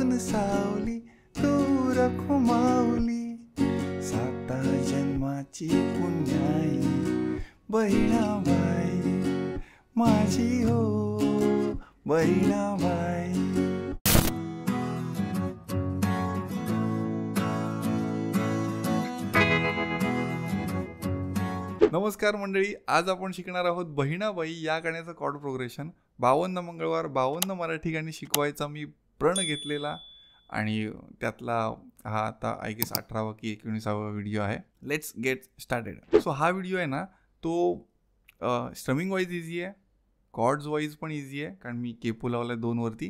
ऊन सावली तू रखो माऊली, 7 जन्माची पुण्याई बहिणाबाई माझी हो बहिणाबाई. नमस्कार मंडळी, आज आपण शिकणार आहोत बहिणाबाई या गाण्याचं कॉर्ड प्रोग्रेशन. 52 मंगळवार 52 मराठी गाणी शिकवायचा मी प्रण घेतलेला आणि त्यातला हा आता आय गेस 18वा की 19वा व्हिडिओ आहे. Let's get started. सो हा व्हिडिओ आहे ना, तो स्ट्रमिंग वाईज इझी आहे, कॉर्ड्स वाईज पण इझी आहे कारण मी केपो लावला आहे 2 वरती,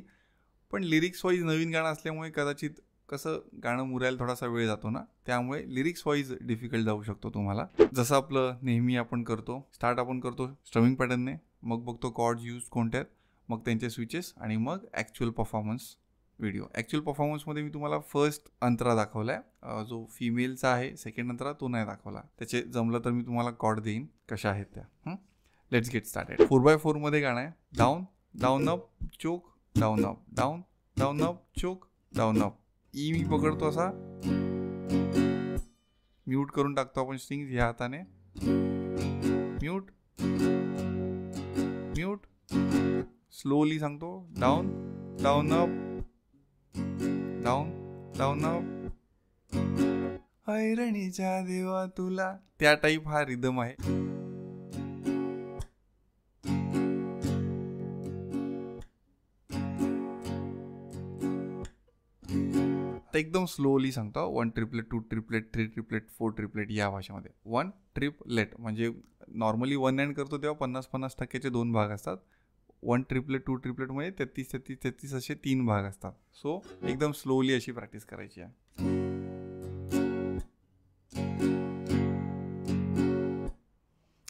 पण लिरिक्स वाईज नवीन गाणं असल्यामुळे कदाचित कसं गाणं मुरायला थोडासा वेळ जातो ना, त्यामुळे लिरिक्स वाईज डिफिकल्ट जाऊ शकतो तुम्हाला. जसं आपलं नेहमी आपण करतो, स्टार्ट आपण करतो स्ट्रमिंग पॅटर्नने, मग बघतो कॉर्ड्स यूज कोणत्या आहेत, मग त्यांचे स्विचेस आणि मग ॲक्च्युअल परफॉर्मन्स व्हिडिओ. ॲक्च्युअल परफॉर्मन्समध्ये मी तुम्हाला फर्स्ट अंतरा दाखवला आहे, जो फिमेलचा आहे. सेकंड अंतरा तो नाही दाखवला. त्याचे जमलं तर मी तुम्हाला कॉर्ड देईन कशा आहेत त्या. Let's get started. 4x4 मध्ये गाणं आहे. Down down up chuck down up down down up chuck down up. ई मी पकडतो असा, म्यूट करून टाकतो आपण स्ट्रिंग्स ह्या हाताने. Mute mute. स्लोली सांगतो. Down down up down down up. हैरणीच्या देवा तुला, त्या टाईप हा रिदम आहे. एकदम स्लोली सांगतो. 1 ट्रिपलेट 2 ट्रिपलेट 3 ट्रिपलेट 4 ट्रिपलेट या भाषेमध्ये. 1 ट्रिपलेट म्हणजे नॉर्मली 1 एंड करतो तेव्हा 50-50% 2 भाग असतात. 1 ट्रिपलेट 2 ट्रिपलेट मध्ये 33-33-33 असे 3 भाग असतात. सो एकदम स्लोली अशी प्रॅक्टिस करायची आहे.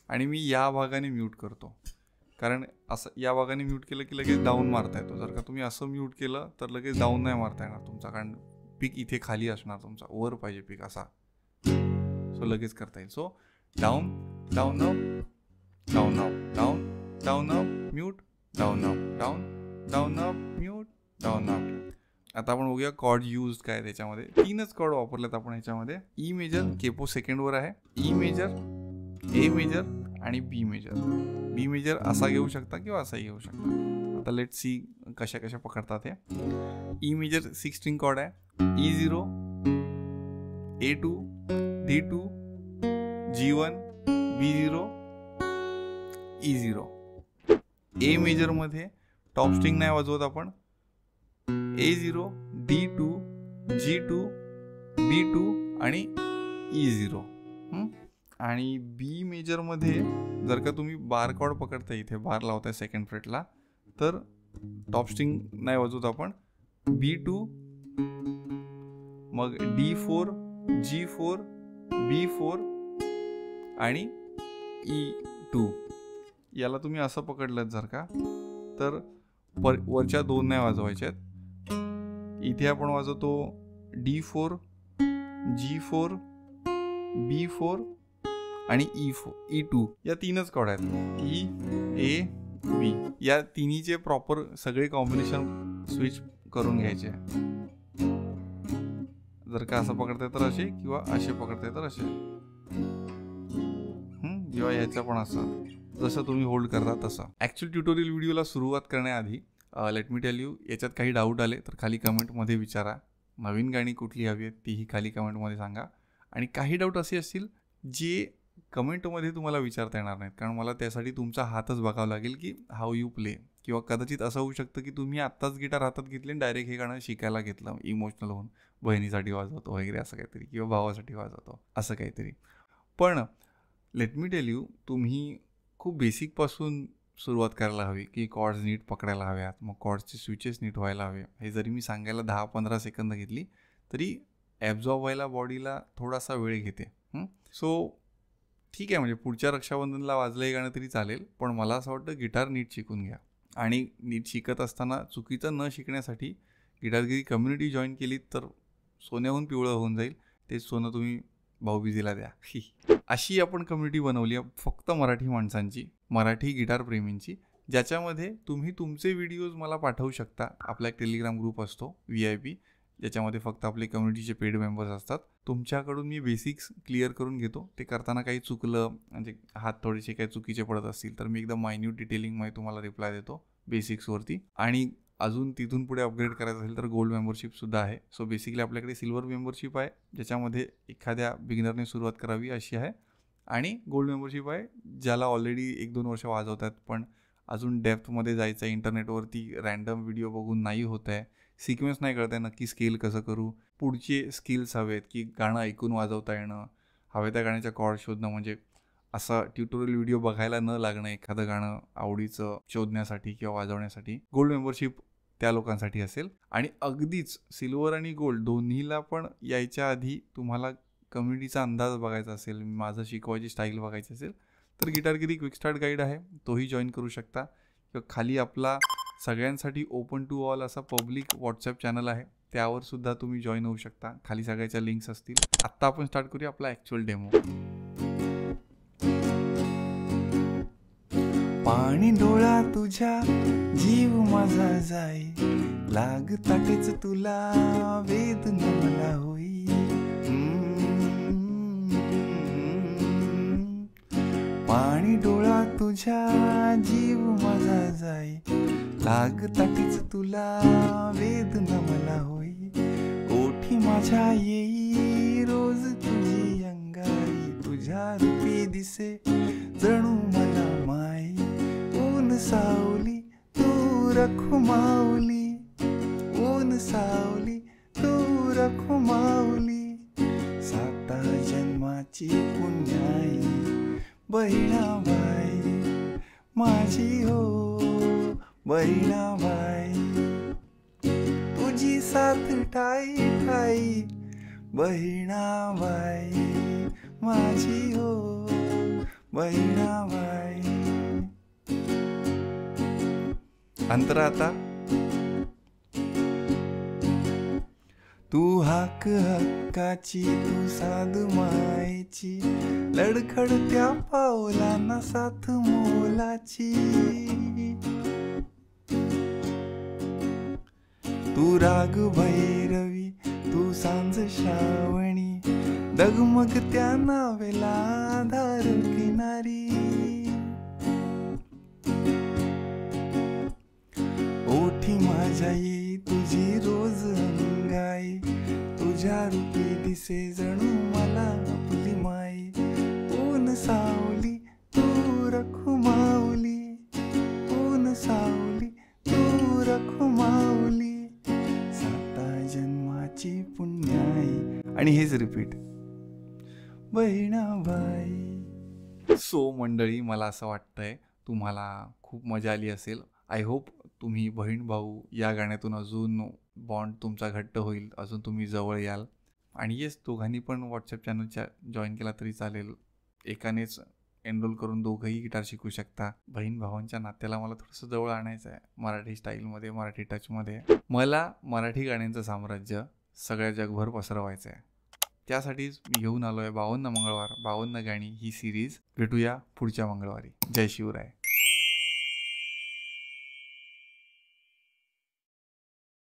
आणि मी या भागाने म्यूट करतो कारण असं या भागाने म्यूट केलं की लगेच डाऊन मारता येतो. जर का तुम्ही असं म्यूट केलं तर लगेच डाऊन नाही मारता येणार तुमचा, कारण पिक इथे खाली असणार तुमचा, वर पाहिजे पिक असा. सो लगेच करता येईल. So down down up down up down down up mute down up down down up mute down up. आता आपण बघूया कॉर्ड यूज काय त्याच्यामध्ये. 3च कॉर्ड वापरलेत आपण ह्याच्यामध्ये. ई मेजर केपो सेकंडवर आहे. ई मेजर, ए मेजर आणि बी मेजर. बी मेजर असा घेऊ शकता किंवा असाही घेऊ शकता. आता लेट सी कशा कशा पकडतात हे. ई मेजर 6 स्ट्रिंग कॉर्ड आहे. E0, A2, D2, G1, B0, E0. ए मेजर मध्ये टॉप स्ट्रिंग नाही वाजवत आपण. A0, D2, G2, B2 आणि E0. आणि बी मेजर मध्ये जर का तुम्ही बार कॉर्ड पकडताय, इथे बार लावताय सेकंड फ्रेटला, तर टॉप स्ट्रिंग नाही वाजवत आपण. B2 मग D4, G4, B4 आणि E2. याला तुम्ही असं पकडलं जर का, तर वरच्या 2 नाही वाजवायच्या आहेत. इथे आपण वाजवतो D4, G4, B4 आणि E2. या 3च कॉर्ड आहेत. E, A, B. या तिन्हीचे प्रॉपर सगळे कॉम्बिनेशन स्विच करून घ्यायचे. जर का असं पकडताय तर असे, किंवा असे पकडताय तर असे, किंवा याचा पण असं, जसं तुम्ही होल्ड करता तसं. ॲक्च्युअल ट्युटोरियल व्हिडिओला सुरुवात करण्याआधी लेट मी टेल यू, याच्यात काही डाऊट आले तर खाली कमेंटमध्ये विचारा. नवीन गाणी कुठली हवी आहेत तीही खाली कमेंटमध्ये सांगा. आणि काही डाऊट असे असतील जे कमेंटमध्ये तुम्हाला विचारता येणार नाहीत, कारण मला त्यासाठी तुमचा हातच बघावा लागेल की हाऊ यू प्ले. किंवा कदाचित असं होऊ शकतं की तुम्ही आत्ताच गिटार हातात घेतले आणि डायरेक्ट हे गाणं शिकायला घेतलं, इमोशनल होऊन बहिणीसाठी वाजवतो वगैरे असं काहीतरी, किंवा भावासाठी वाजवतो असं काहीतरी. पण लेट मी टेल यू, तुम्ही खूप बेसिकपासून सुरुवात करायला हवी की कॉर्ड्स नीट पकडायला हव्यात, मग कॉर्ड्सचे स्विचेस नीट व्हायला हवे. हे जरी मी सांगायला 10-15 सेकंद घेतली तरी ॲब्झॉर्ब व्हायला बॉडीला थोडासा वेळ घेते. सो ठीक आहे, म्हणजे पुढच्या रक्षाबंधनला वाजलं हे गाणं तरी चालेल, पण मला असं वाटतं गिटार नीट शिकून घ्या. आणि नीट शिकत असताना चुकीचं न शिकण्यासाठी गिटारगिरी कम्युनिटी जॉईन केली तर सोन्याहून पिवळं होऊन जाईल. ते सोनं तुम्ही भाऊबीजेला द्या. अशी आपण कम्युनिटी बनवली आहे फक्त मराठी माणसांची, मराठी गिटार प्रेमींची, ज्याच्यामध्ये तुम्ही तुमचे व्हिडिओज मला पाठवू शकता. आपला एक टेलिग्राम ग्रुप असतो VIP, ज्याच्यामध्ये फक्त आपले कम्युनिटीचे पेड मेंबर्स असतात. तुमच्याकडून मी बेसिक्स क्लिअर करून घेतो. ते करताना काही चुकलं म्हणजे हात थोडेसे काही चुकीचे पडत असतील तर मी एकदम मायन्यूट डिटेलिंगमध्ये तुम्हाला रिप्लाय देतो बेसिक्सवरती. आणि अजून तिथून पुढे अपग्रेड करायचं असेल तर गोल्ड मेंबरशिपसुद्धा आहे. सो बेसिकली आपल्याकडे सिल्वर मेंबरशिप आहे, ज्याच्यामध्ये एखाद्या बिगिनरने सुरुवात करावी अशी आहे. आणि गोल्ड मेंबरशिप आहे ज्याला ऑलरेडी 1-2 वर्ष वाजवतात पण अजून डेप्थमध्ये जायचं आहे, इंटरनेटवरती रँडम व्हिडिओ बघून नाही होत आहे, सिक्वेन्स नाही कळत आहे, नक्की स्केल कसं करू, पुढचे स्किल्स हवेत की गाणं ऐकून वाजवता येणं, हवे त्या गाण्याच्या कॉर्ड शोधणं, म्हणजे असा ट्युटोरियल व्हिडिओ बघायला न लागणं एखादं गाणं आवडीचं शोधण्यासाठी किंवा वाजवण्यासाठी. गोल्ड मेंबरशिप त्या लोकांसाठी असेल. आणि अगदीच सिल्वर आणि गोल्ड दोन्हीला पण यायच्या आधी तुम्हाला कम्युनिटीचा अंदाज बघायचा असेल, माझं शिकवायची स्टाईल बघायची असेल तर गिटारगिरी क्विक स्टार्ट गाईड आहे, तोही जॉईन करू शकता. किंवा खाली आपला सगळ्यांसाठी ओपन टू ऑल असा पब्लिक व्हॉट्सॲप चॅनल आहे, त्यावर सुद्धा तुम्ही जॉईन होऊ शकता. खाली सगळ्याच्या लिंक्स असतील. आत्ता आपण स्टार्ट करूया आपला ॲक्च्युअल डेमो. पाणी डोळा तुझ्या जीव माझा जाई, लागताटेच तुला वेदना मला होई. पाणी डोळा तुझ्या जीव माझा जाई, लागताटेच तुला वेदना मला होई. ओठी माझ्या येई रोज तुझी अंगाई, तुझ्या रूपी दिसे जणू मला माई. ऊन सावली तू रखू माऊली, ऊन सावली तू रखू माऊली. 7 जन्माची पुण्याई बहिणाबाई माझी हो बहिणाबाई. तुझी साथ ठाई ठाई बहिणाबाई माझी हो बहिणाबाई. अंतर आता तू हाक हक्काची, तू साध मायची, लडखडत्या पावलांना साथ मोलाची. तू राग भैरवी, तू सांज श्रावणी, डगमगत्या नावेला आधार किनारी. ओठी माझ्या येई तुझी रोज अंगाई, तुझ्या रूपी दिसे जणू मला आपली माई. ऊन सावली तू रखू माऊली, ऊन सावली तू रखू माऊली. 7 जन्माची पुण्याई. आणि हेच रिपीट बहिणाबाई. सो मंडळी, मला असं वाटतंय तुम्हाला खूप मजा आली असेल. आय होप तुम्ही बहीण भाऊ या गाण्यातून अजून बॉन्ड तुमचा घट्ट होईल, अजून तुम्ही जवळ याल. आणि येस, दोघांनी पण व्हॉट्सॲप चॅनलच्या जॉईन केला तरी चालेल. एकानेच एनरोल करून दोघंही गिटार शिकू शकता. बहीण भावांच्या नात्याला मला थोडंसं जवळ आणायचं आहे, मराठी स्टाईलमध्ये, मराठी टचमध्ये. मला मराठी गाण्यांचं साम्राज्य सगळ्या जगभर पसरवायचं आहे. त्यासाठीच मी घेऊन आलो आहे 52 मंगळवार 52 गाणी ही सिरीज. भेटूया पुढच्या मंगळवारी. जय शिवराय.